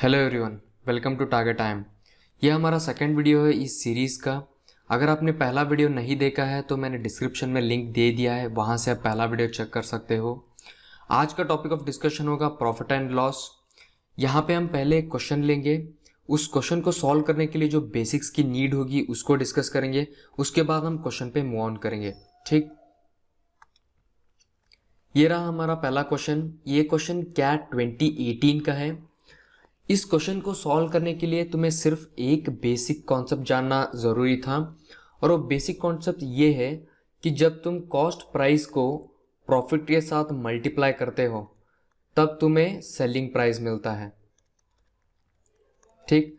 Hello everyone, welcome to target time. यह हमारा second video है इस सीरीज़ का। अगर आपने पहला वीडियो नहीं देखा है तो मैंने डिस्क्रिप्शन में लिंक दे दिया है, वहां से आप पहला वीडियो चेक कर सकते हो। आज का टॉपिक ऑफ डिस्कशन होगा प्रॉफिट एंड लॉस। यहाँ पे हम पहले एक क्वेश्चन लेंगे, उस क्वेश्चन को सॉल्व करने के लिए जो बेसिक्स की नीड होगी उसको डिस्कस करेंगे, उसके बाद हम क्वेश्चन पे मूव ऑन करेंगे। ठीक, ये रहा हमारा पहला क्वेश्चन। ये क्वेश्चन कैट 2018 का है। इस क्वेश्चन को सॉल्व करने के लिए तुम्हें सिर्फ एक बेसिक कॉन्सेप्ट जानना ज़रूरी था, और वो बेसिक कॉन्सेप्ट ये है कि जब तुम कॉस्ट प्राइस को प्रॉफिट के साथ मल्टीप्लाई करते हो तब तुम्हें सेलिंग प्राइस मिलता है। ठीक,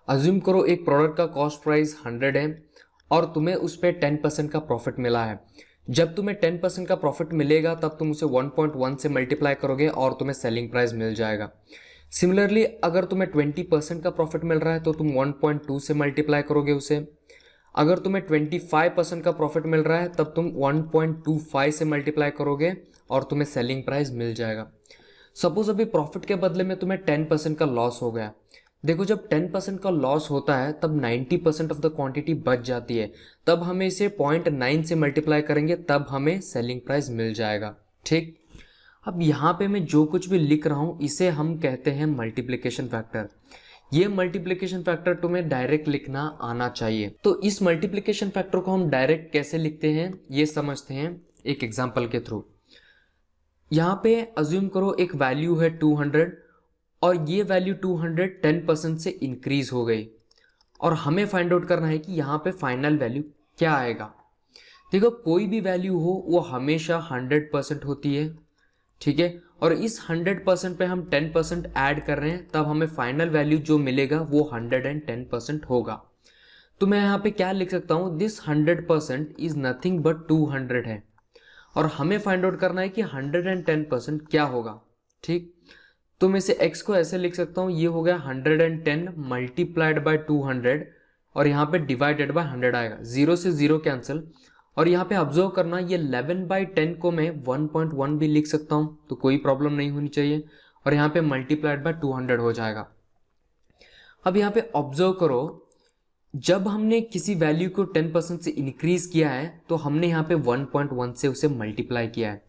अज्यूम करो एक प्रोडक्ट का कॉस्ट प्राइस 100 है और तुम्हें उस पर 10% का प्रॉफिट मिला है। जब तुम्हें 10% का प्रॉफिट मिलेगा तब तुम उसे 1.1 से मल्टीप्लाई करोगे और तुम्हें सेलिंग प्राइस मिल जाएगा। सिमिलरली अगर तुम्हें 20% का प्रॉफिट मिल रहा है तो तुम 1.2 से मल्टीप्लाई करोगे उसे। अगर तुम्हें 25% का प्रॉफिट मिल रहा है तब तुम 1.25 से मल्टीप्लाई करोगे और तुम्हें सेलिंग प्राइस मिल जाएगा। सपोज अभी प्रॉफिट के बदले में तुम्हें 10% का लॉस हो गया। देखो, जब 10% का लॉस होता है तब 90% ऑफ द क्वांटिटी बच जाती है, तब हमें इसे 0.9 से मल्टीप्लाई करेंगे तब हमें सेलिंग प्राइस मिल जाएगा। ठीक, अब यहाँ पे मैं जो कुछ भी लिख रहा हूँ इसे हम कहते हैं मल्टीप्लिकेशन फैक्टर। ये मल्टीप्लिकेशन फैक्टर तुम्हें डायरेक्ट लिखना आना चाहिए। तो इस मल्टीप्लिकेशन फैक्टर को हम डायरेक्ट कैसे लिखते हैं ये समझते हैं एक एग्जांपल के थ्रू। यहाँ पे अज्यूम करो एक वैल्यू है 200 और ये वैल्यू 200 10% से इंक्रीज हो गई, और हमें फाइंड आउट करना है कि यहाँ पे फाइनल वैल्यू क्या आएगा। देखो, कोई भी वैल्यू हो वो हमेशा 100% होती है, ठीक है, और इस 100% पे हम 10% ऐड कर रहे हैं तब हमें फाइनल वैल्यू जो मिलेगा वो 110% होगा। तो मैं यहाँ पे क्या लिख सकता हूँ, दिस 100% इज नथिंग बट 200 है, और हमें फाइंड आउट करना है कि 110% क्या होगा। ठीक, तो मैं इसे x को ऐसे लिख सकता हूँ, ये हो गया 110 मल्टीप्लाइड बाय 200 और यहाँ पे डिवाइडेड बाय 100 आएगा, 0 से 0 कैंसिल। और यहाँ पे ऑब्जर्व करना, ये 11/10 को मैं 1.1 भी लिख सकता हूँ तो कोई प्रॉब्लम नहीं होनी चाहिए, और यहाँ पे मल्टीप्लाइड बाय 200 हो जाएगा। अब यहाँ पे ऑब्जर्व करो, जब हमने किसी वैल्यू को 10% से इंक्रीज किया है तो हमने यहाँ पे 1.1 से उसे मल्टीप्लाई किया है।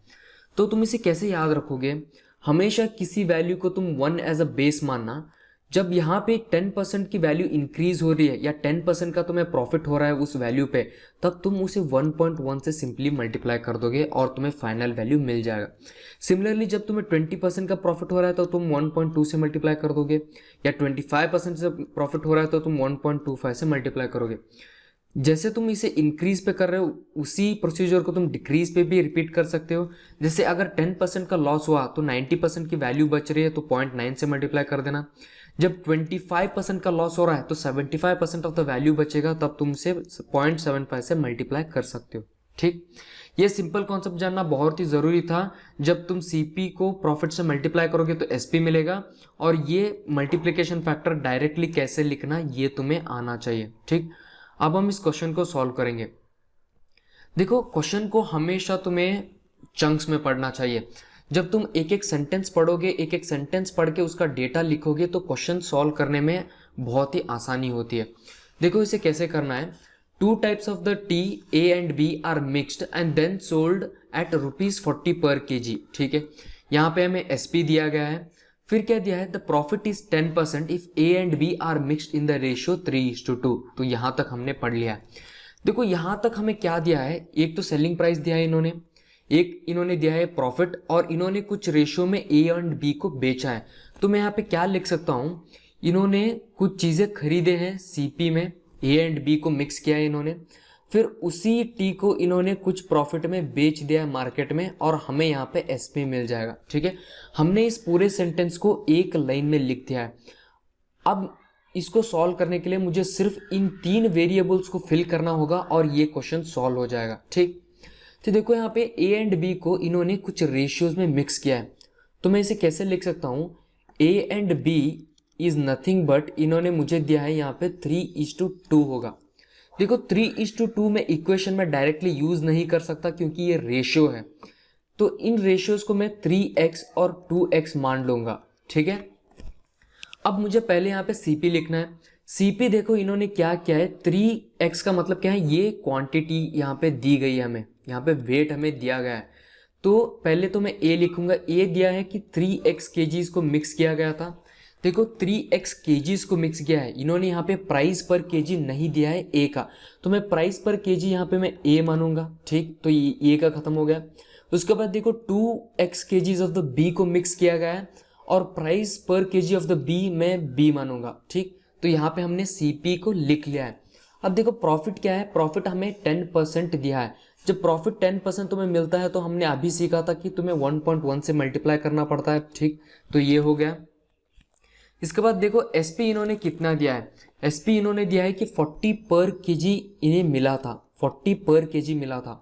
तो तुम इसे कैसे याद रखोगे, हमेशा किसी वैल्यू को तुम 1 एज अ बेस मानना। जब यहाँ पे 10% की वैल्यू इंक्रीज हो रही है या 10% का तुम्हें प्रॉफिट हो रहा है उस वैल्यू पे, तब तुम उसे 1.1 से सिंपली मल्टीप्लाई कर दोगे और तुम्हें फाइनल वैल्यू मिल जाएगा। सिमिलरली जब तुम्हें 20% का प्रॉफिट हो रहा है तो तुम 1.2 से मल्टीप्लाई कर दोगे, या 25% से प्रॉफिट हो रहा है तो तुम 1.25 से मल्टीप्लाई करोगे। जैसे तुम इसे इंक्रीज पे कर रहे हो उसी प्रोसीजर को तुम डिक्रीज पे भी रिपीट कर सकते हो। जैसे अगर 10% का लॉस हुआ तो 90% की वैल्यू बच रही है तो 0.9 से मल्टीप्लाई कर देना। जब 25% का लॉस हो रहा है तो 75% ऑफ द वैल्यू बचेगा, तब तुम इसे 0.75 से मल्टीप्लाई कर सकते हो। ठीक, ये सिंपल कॉन्सेप्ट जानना बहुत ही जरूरी था। जब तुम सीपी को प्रॉफिट से मल्टीप्लाई करोगे तो एसपी मिलेगा, और ये मल्टीप्लिकेशन फैक्टर डायरेक्टली कैसे लिखना ये तुम्हें आना चाहिए। ठीक, अब हम इस क्वेश्चन को सॉल्व करेंगे। देखो, क्वेश्चन को हमेशा तुम्हें चंक्स में पढ़ना चाहिए। जब तुम एक एक सेंटेंस पढ़ोगे, एक एक सेंटेंस पढ़ के उसका डेटा लिखोगे तो क्वेश्चन सॉल्व करने में बहुत ही आसानी होती है। देखो, इसे कैसे करना है, 2 types of the tea A and B are mixed and then sold at ₹40 per kg। ठीक है, यहाँ पे हमें SP दिया गया है, फिर क्या दिया है, the profit is 10% if A and B are mixed in the ratio 3:2। तो यहाँ तक हमने पढ़ लिया है। देखो, यहाँ तक हमें क्या दिया है, एक तो सेलिंग प्राइस दिया है इन्होंने, एक इन्होंने दिया है प्रॉफिट, और इन्होंने कुछ रेशियो में A एंड B को बेचा है। तो मैं यहाँ पे क्या लिख सकता हूँ, इन्होंने कुछ चीजें खरीदे हैं CP में, A एंड B को मिक्स किया है इन्होंने, फिर उसी टी को इन्होंने कुछ प्रॉफिट में बेच दिया है मार्केट में, और हमें यहाँ पे SP मिल जाएगा। ठीक है, हमने इस पूरे सेंटेंस को एक लाइन में लिख दिया है। अब इसको सॉल्व करने के लिए मुझे सिर्फ इन 3 वेरिएबल्स को फिल करना होगा और ये क्वेश्चन सॉल्व हो जाएगा। ठीक, तो देखो यहाँ पे A एंड B को इन्होंने कुछ रेशियोज में मिक्स किया है, तो मैं इसे कैसे लिख सकता हूँ, A and B is nothing but, इन्होंने मुझे दिया है यहाँ पे 3:2 होगा। देखो, 3:2 में इक्वेशन में डायरेक्टली यूज नहीं कर सकता क्योंकि ये रेशियो है, तो इन रेशियोज को मैं 3x और 2x मान लूंगा। ठीक है, अब मुझे पहले यहाँ पे CP लिखना है। CP देखो इन्होंने क्या किया है, 3x का मतलब क्या है, ये क्वांटिटी यहाँ पे दी गई है हमें, यहाँ पे वेट हमें दिया गया है। तो पहले तो मैं A लिखूंगा। A दिया है कि 3x kgs को मिक्स किया गया था। देखो 3x kgs को मिक्स किया है, इन्होंने यहाँ पे प्राइस पर kg नहीं दिया है A का, तो मैं प्राइस पर kg यहाँ पे मैं A मानूंगा, ठीक। तो ये A का खत्म हो गया। उसके बाद देखो 2x kgs of the B को मिक्स किया गया है और प्राइस पर kg ऑफ द B मैं B मानूंगा, ठीक। तो यहाँ पे हमने CP को लिख लिया है। अब देखो प्रॉफिट क्या है, प्रॉफिट हमें 10% दिया है। जब प्रॉफिट 10% तुम्हें मिलता है तो हमने अभी सीखा था कि तुम्हें 1.1 से मल्टीप्लाई करना पड़ता है, ठीक। तो ये हो गया। इसके बाद देखो SP इन्होंने कितना दिया है, SP इन्होंने दिया है कि 40 पर kg इन्हें मिला था, 40 पर kg मिला था।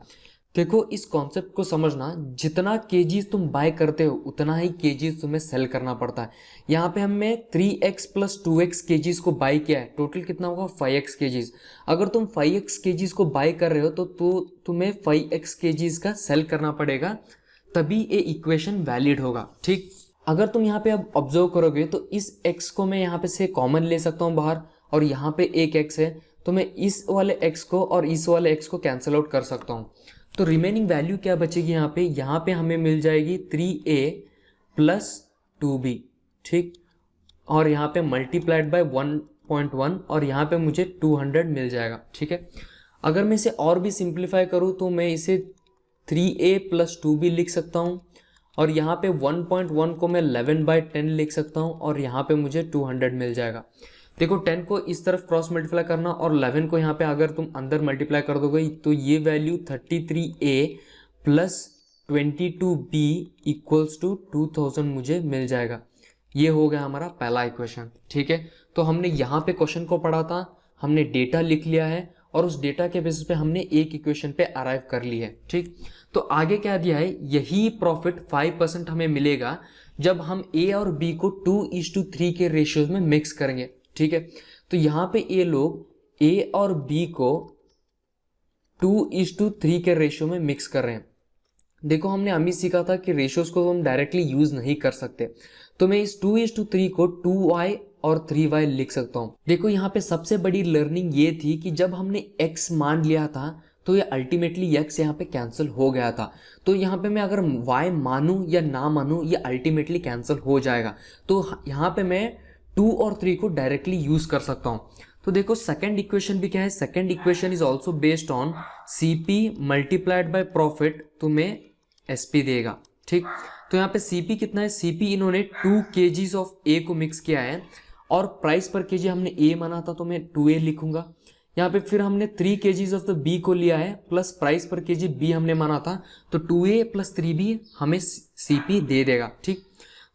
देखो इस कॉन्सेप्ट को समझना, जितना केजीज तुम बाय करते हो उतना ही केजीज तुम्हें सेल करना पड़ता है। यहाँ पे हमने 3x प्लस 2x केजीज को बाय किया है, टोटल कितना होगा 5x केजीज। अगर तुम 5x केजीज को बाय कर रहे हो तो तुम्हें 5x केजीज का सेल करना पड़ेगा, तभी ये इक्वेशन वैलिड होगा, ठीक। अगर तुम यहाँ पे अब ऑब्जर्व करोगे तो इस x को मैं यहाँ पे से कॉमन ले सकता हूँ बाहर, और यहाँ पे एक x है, तो मैं इस वाले x को और इस वाले x को कैंसिल आउट कर सकता हूँ। तो रिमेनिंग वैल्यू क्या बचेगी यहाँ पे हमें मिल जाएगी 3a प्लस 2b, ठीक। और यहाँ पे मल्टीप्लाइड बाय 1.1 और यहाँ पे मुझे 200 मिल जाएगा, ठीक है। अगर मैं इसे और भी सिंप्लीफाई करूँ तो मैं इसे 3a प्लस 2b लिख सकता हूँ, और यहाँ पे 1.1 को मैं 11/10 लिख सकता हूँ, और यहाँ पे मुझे 200 मिल जाएगा। देखो 10 को इस तरफ क्रॉस मल्टीप्लाई करना, और 11 को यहाँ पे अगर तुम अंदर मल्टीप्लाई कर दोगे तो ये value 33a plus 22b equals to 2000 मुझे मिल जाएगा। ये हो गया हमारा पहला इक्वेशन, ठीक है। तो हमने यहाँ पे क्वेश्चन को पढ़ा था, हमने डेटा लिख लिया है, और उस डेटा के बेसिस पे हमने एक इक्वेशन पे अराइव कर ली है, ठीक। तो आगे क्या दिया है, यही प्रॉफिट 5% हमें मिलेगा जब हम A और B को 2:3 के रेशियोज में मिक्स करेंगे, ठीक है। तो यहाँ पे ये लोग A और B को 2:3 के रेशियो में मिक्स कर रहे हैं। देखो हमने अभी सीखा था कि रेशियोज को हम डायरेक्टली यूज नहीं कर सकते, तो मैं इस 2:3 को 2y और 3y लिख सकता हूँ। देखो यहाँ पे सबसे बड़ी लर्निंग ये थी कि जब हमने x मान लिया था तो ये अल्टीमेटली x यहाँ पे कैंसिल हो गया था। तो यहाँ पे मैं अगर y मानूं या ना मानूं ये अल्टीमेटली कैंसिल हो जाएगा। तो यहाँ पे मैं 2 और 3 को डायरेक्टली यूज कर सकता हूँ। तो देखो सेकंड इक्वेशन भी क्या है, second equation is also based on CP multiplied by profit तुम्हें SP देगा, ठीक। तो यहाँ पे CP कितना है, CP इन्होंने 2 kgs ऑफ A को मिक्स किया है, और प्राइस पर kg हमने A माना था तो मैं 2A लिखूंगा। यहाँ पे फिर हमने 3 kgs ऑफ द B को लिया है, प्लस प्राइस पर kg B हमने माना था, तो 2A प्लस 3B हमें CP दे देगा, ठीक।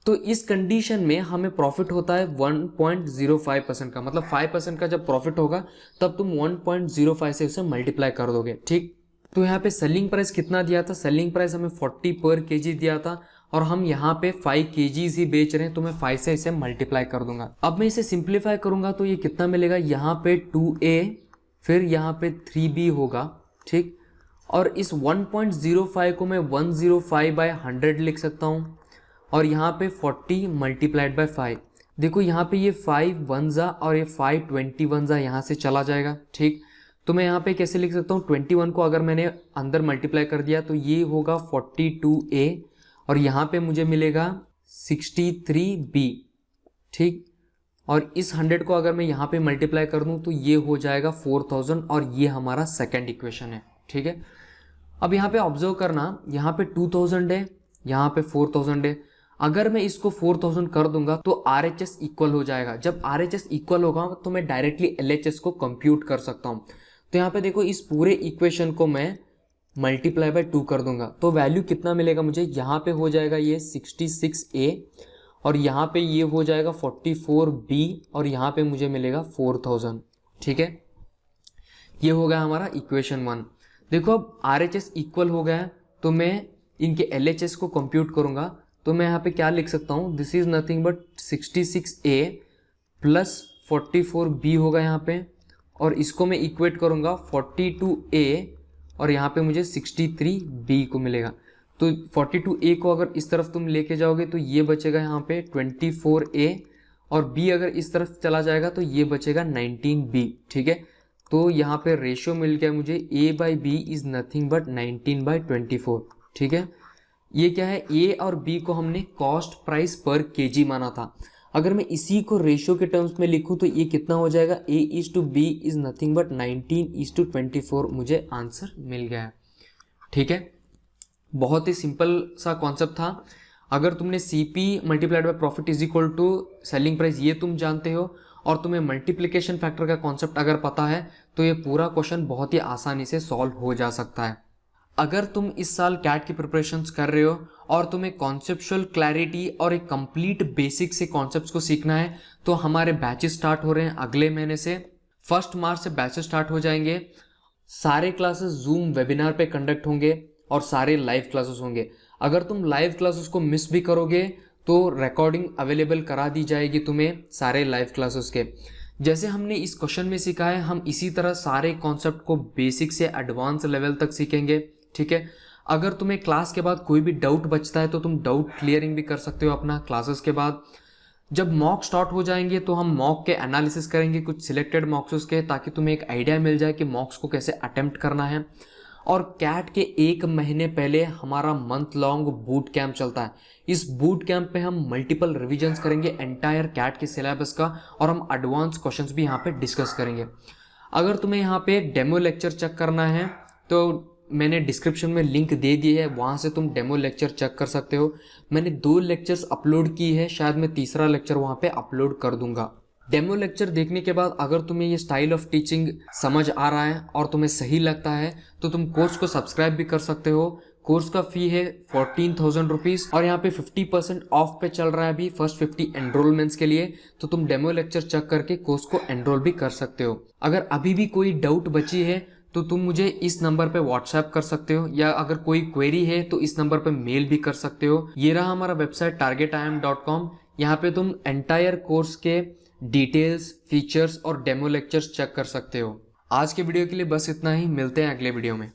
तो इस कंडीशन में हमें प्रॉफिट होता है 1.05% का, मतलब 5% का जब प्रॉफिट होगा तब तुम 1.05 से उसे मल्टीप्लाई कर दोगे, ठीक। तो यहाँ पे सेलिंग प्राइस कितना दिया था, सेलिंग प्राइस हमें 40 पर kg दिया था, और हम यहाँ पे 5 kgs ही बेच रहे हैं, तो मैं 5 से इसे मल्टीप्लाई कर दूंगा। अब मैं इसे सिंप्लीफाई करूंगा तो ये कितना मिलेगा, यहाँ पे 2a फिर यहाँ पे 3b होगा, ठीक। और इस 1.05 को मैं 105/100 लिख सकता हूँ, और यहाँ पे 40 मल्टीप्लाइड बाय 5। देखो यहाँ पे ये 5 1 और ये 5 21 यहाँ से चला जाएगा, ठीक। तो मैं यहाँ पे कैसे लिख सकता हूँ, 21 को अगर मैंने अंदर मल्टीप्लाई कर दिया तो ये होगा 42a, और यहाँ पे मुझे मिलेगा 63b, ठीक। और इस 100 को अगर मैं यहाँ पे मल्टीप्लाई कर दूँ तो ये हो जाएगा 4000, और ये हमारा सेकंड इक्वेशन है, ठीक है। अब यहाँ पे ऑब्जर्व करना, यहाँ पे 2000 है, यहाँ पे 4000 है। अगर मैं इसको 4000 कर दूंगा तो RHS इक्वल हो जाएगा। जब RHS इक्वल होगा तो मैं डायरेक्टली LHS को कंप्यूट कर सकता हूँ। तो यहाँ पे देखो इस पूरे इक्वेशन को मैं मल्टीप्लाई बाय 2 कर दूंगा तो वैल्यू कितना मिलेगा मुझे, यहाँ पे हो जाएगा ये 66a, और यहाँ पे ये हो जाएगा 44b, और यहाँ पे मुझे मिलेगा 4000, ठीक है। ये हो गया हमारा इक्वेशन 1। देखो अब RHS इक्वल हो गया है तो मैं इनके LHS को कंप्यूट करूंगा, तो मैं यहाँ पे क्या लिख सकता हूँ, this is nothing but 66a plus 44b होगा यहाँ पे, और इसको मैं इक्वेट करूंगा 42a, और यहाँ पे मुझे 63b को मिलेगा। तो 42a को अगर इस तरफ तुम लेके जाओगे तो ये बचेगा यहाँ पे 24a, और बी अगर इस तरफ चला जाएगा तो ये बचेगा 19b, ठीक है। तो यहाँ पे रेशियो मिल गया मुझे a/b इज नथिंग बट 19/24, ठीक है। ये क्या है, ए और बी को हमने कॉस्ट प्राइस पर केजी माना था। अगर मैं इसी को रेशियो के टर्म्स में लिखूं तो ये कितना हो जाएगा, a/b इज नथिंग बट 19:24, मुझे आंसर मिल गया है, ठीक है। बहुत ही सिंपल सा कॉन्सेप्ट था। अगर तुमने CP multiplied by profit is equal to selling price ये तुम जानते हो और तुम्हें मल्टीप्लिकेशन फैक्टर का कॉन्सेप्ट अगर पता है तो ये पूरा क्वेश्चन बहुत ही आसानी से सॉल्व हो जा सकता है। अगर तुम इस साल कैट की प्रिपरेशंस कर रहे हो और तुम्हें कॉन्सेप्चुअल क्लैरिटी और एक कंप्लीट बेसिक से कॉन्सेप्ट्स को सीखना है तो हमारे बैचेस स्टार्ट हो रहे हैं अगले महीने से। 1 मार्च से बैचेस स्टार्ट हो जाएंगे। सारे क्लासेस जूम वेबिनार पे कंडक्ट होंगे और सारे लाइव क्लासेस होंगे। अगर तुम लाइव क्लासेस को मिस भी करोगे तो रिकॉर्डिंग अवेलेबल करा दी जाएगी तुम्हें सारे लाइव क्लासेस के। जैसे हमने इस क्वेश्चन में सीखा है हम इसी तरह सारे कॉन्सेप्ट को बेसिक से एडवांस लेवल तक सीखेंगे, ठीक है। अगर तुम्हें क्लास के बाद कोई भी डाउट बचता है तो तुम डाउट क्लियरिंग भी कर सकते हो अपना क्लासेस के बाद। जब मॉक स्टार्ट हो जाएंगे तो हम मॉक के एनालिसिस करेंगे कुछ सिलेक्टेड मॉक्स के, ताकि तुम्हें एक आइडिया मिल जाए कि मॉक्स को कैसे अटेम्प्ट करना है। और कैट के 1 महीने पहले हमारा मंथ लॉन्ग बूट कैंप चलता है। इस बूट कैंप पे हम मल्टीपल रिविजन्स करेंगे एंटायर कैट के सिलेबस का और हम एडवांस क्वेश्चंस भी यहाँ पे डिस्कस करेंगे। अगर तुम्हें यहाँ पे डेमो लेक्चर चेक करना है तो मैंने डिस्क्रिप्शन में लिंक दे दी है, वहाँ से तुम डेमो लेक्चर चेक कर सकते हो। मैंने 2 लेक्चर्स अपलोड की है, शायद मैं तीसरा लेक्चर वहाँ पे अपलोड कर दूंगा। डेमो लेक्चर देखने के बाद अगर तुम्हें ये स्टाइल ऑफ टीचिंग समझ आ रहा है और तुम्हें सही लगता है तो तुम कोर्स को सब्सक्राइब भी कर सकते हो। कोर्स का फी है 14,000 रुपीज़ और यहाँ पे 50% ऑफ पे चल रहा है अभी फर्स्ट 50 एनरोलमेंट्स के लिए। तो तुम डेमो लेक्चर चेक करके कोर्स को एनरोल भी कर सकते हो। अगर अभी भी कोई डाउट बची है तो तुम मुझे इस नंबर पे व्हाट्सएप कर सकते हो, या अगर कोई क्वेरी है तो इस नंबर पे मेल भी कर सकते हो। ये रहा हमारा वेबसाइट targetim.com। यहाँ पे तुम एंटायर कोर्स के डिटेल्स, फीचर्स और डेमो लेक्चर्स चेक कर सकते हो। आज के वीडियो के लिए बस इतना ही, मिलते हैं अगले वीडियो में।